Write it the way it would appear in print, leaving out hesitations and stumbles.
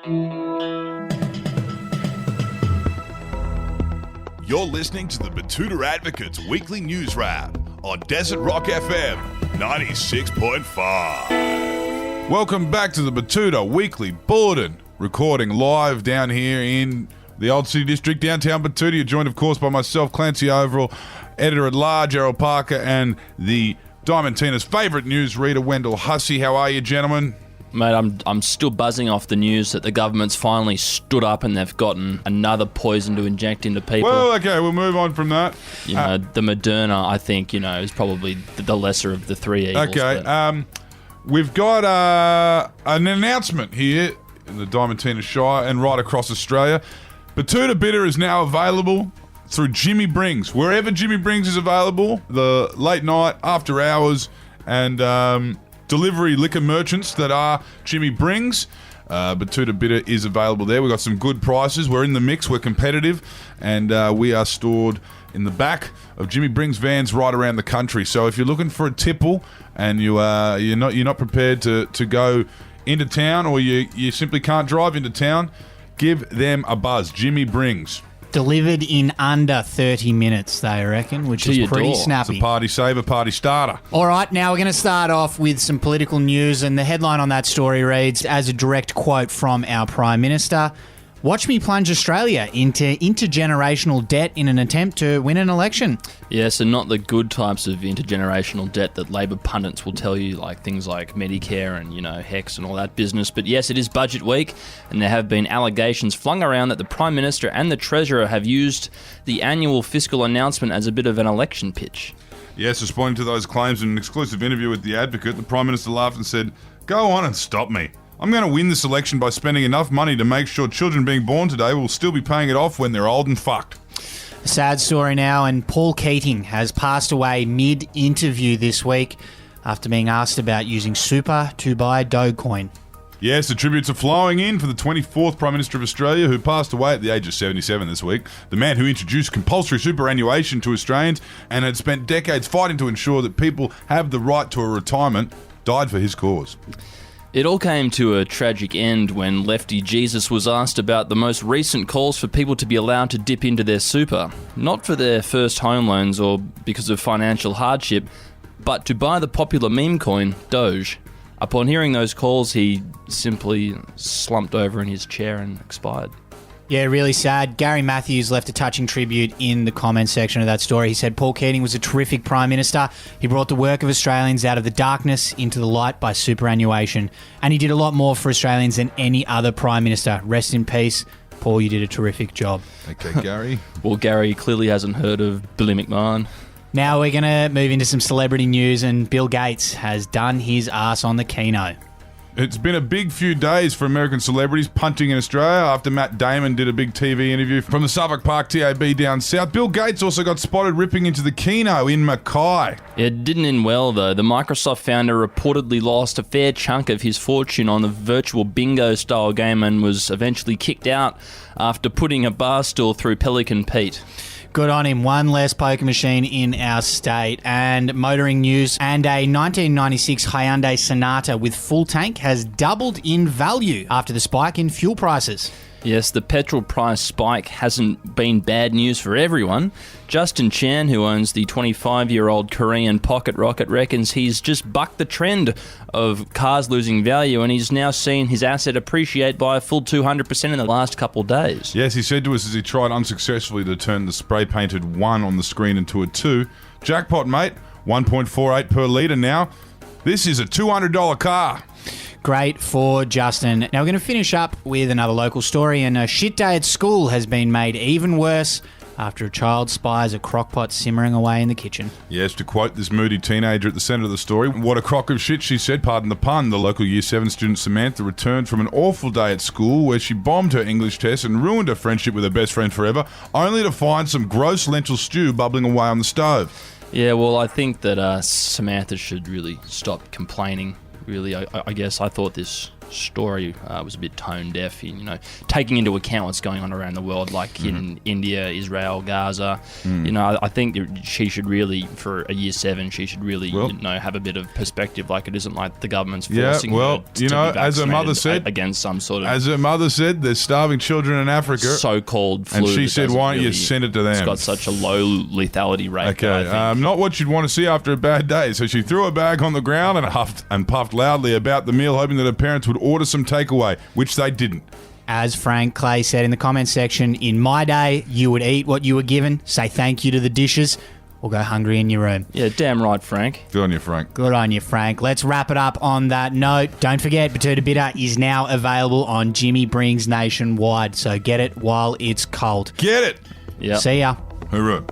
You're listening to the Betoota Advocate's weekly news wrap on Desert Rock FM 96.5. Welcome back to the Betoota Weekly Bulletin, recording live down here in the Old City District, downtown Betoota. You're joined, of course, by myself, Clancy Overell, Editor-at-Large, Errol Parker, and the Diamantina's favourite newsreader, Wendell Hussey. How are you, gentlemen? Mate, I'm still buzzing off the news that the government's finally stood up and they've gotten another poison to inject into people. Well, okay, we'll move on from that. You know, the Moderna, I think, is probably the lesser of the three evils. Okay, we've got an announcement here in the Diamantina Shire and right across Australia. Betoota Bitter is now available through Jimmy Brings. Wherever Jimmy Brings is available, the late night, after hours, and delivery liquor merchants that are Jimmy Brings. Betoota Bitter is available there. We've got some good prices. We're in the mix. We're competitive. And we are stored in the back of Jimmy Brings vans right around the country. So if you're looking for a tipple and you're not prepared to go into town, or you simply can't drive into town, give them a buzz. Jimmy Brings. Delivered in under 30 minutes, they reckon, which is pretty snappy. It's a party saver, party starter. All right, now we're going to start off with some political news, and the headline on that story reads, as a direct quote from our Prime Minister, "Watch me plunge Australia into intergenerational debt in an attempt to win an election." Yes, and not the good types of intergenerational debt that Labor pundits will tell you, like things like Medicare and, HECS and all that business. But yes, it is budget week, and there have been allegations flung around that the Prime Minister and the Treasurer have used the annual fiscal announcement as a bit of an election pitch. Yes, responding to those claims in an exclusive interview with The Advocate, the Prime Minister laughed and said, "Go on and stop me. I'm going to win this election by spending enough money to make sure children being born today will still be paying it off when they're old and fucked." A sad story now, and Paul Keating has passed away mid-interview this week after being asked about using super to buy Dogecoin. Yes, the tributes are flowing in for the 24th Prime Minister of Australia, who passed away at the age of 77 this week. The man who introduced compulsory superannuation to Australians and had spent decades fighting to ensure that people have the right to a retirement died for his cause. It all came to a tragic end when Lefty Jesus was asked about the most recent calls for people to be allowed to dip into their super, not for their first home loans or because of financial hardship, but to buy the popular meme coin, Doge. Upon hearing those calls, he simply slumped over in his chair and expired. Yeah, really sad. Gary Matthews left a touching tribute in the comments section of that story. He said Paul Keating was a terrific Prime Minister. He brought the work of Australians out of the darkness into the light by superannuation. And he did a lot more for Australians than any other Prime Minister. Rest in peace. Paul, you did a terrific job. Okay, Gary. Well, Gary clearly hasn't heard of Billy McMahon. Now we're going to move into some celebrity news, and Bill Gates has done his ass on the keno. It's been a big few days for American celebrities punting in Australia after Matt Damon did a big TV interview from the Suffolk Park TAB down south. Bill Gates also got spotted ripping into the Keno in Mackay. It didn't end well, though. The Microsoft founder reportedly lost a fair chunk of his fortune on the virtual bingo-style game and was eventually kicked out after putting a bar stool through Pelican Pete. Good on him. One less poker machine in our state. And motoring news, and a 1996 Hyundai Sonata with full tank has doubled in value after the spike in fuel prices. Yes, the petrol price spike hasn't been bad news for everyone. Justin Chan, who owns the 25-year-old Korean pocket rocket, reckons he's just bucked the trend of cars losing value, and he's now seen his asset appreciate by a full 200% in the last couple of days. Yes, he said to us as he tried unsuccessfully to turn the spray-painted 1 on the screen into a 2. Jackpot, mate. 1.48 per litre now. This is a $200 car. Great for Justin. Now we're going to finish up with another local story, and a shit day at school has been made even worse after a child spies a crockpot simmering away in the kitchen. Yes, to quote this moody teenager at the centre of the story, "What a crock of shit," she said, pardon the pun. The local Year 7 student Samantha returned from an awful day at school where she bombed her English test and ruined her friendship with her best friend forever, only to find some gross lentil stew bubbling away on the stove. Yeah, well, I think that Samantha should really stop complaining. Really, I guess I thought this story was a bit tone deaf, taking into account what's going on around the world, like in India, Israel, Gaza. I think that she should really, for a year 7, she should really, have a bit of perspective. Like, it isn't like the government's forcing her to be as her mother vaccinated said, against some sort of... As her mother said, there's starving children in Africa. So-called flu. And she said, why don't you send it to them? It's got such a low lethality rate. Okay, not what you'd want to see after a bad day. So she threw a bag on the ground and huffed and puffed loudly about the meal, hoping that her parents would order some takeaway, which they didn't. As Frank Clay said in the comments section, in my day, you would eat what you were given, say thank you to the dishes, or go hungry in your room. Yeah, damn right, Frank. Good on you, Frank. Good on you, Frank. Let's wrap it up on that note. Don't forget, Betoota Bitter is now available on Jimmy Brings nationwide, so get it while it's cold. Get it! Yeah. See ya. Hoorah.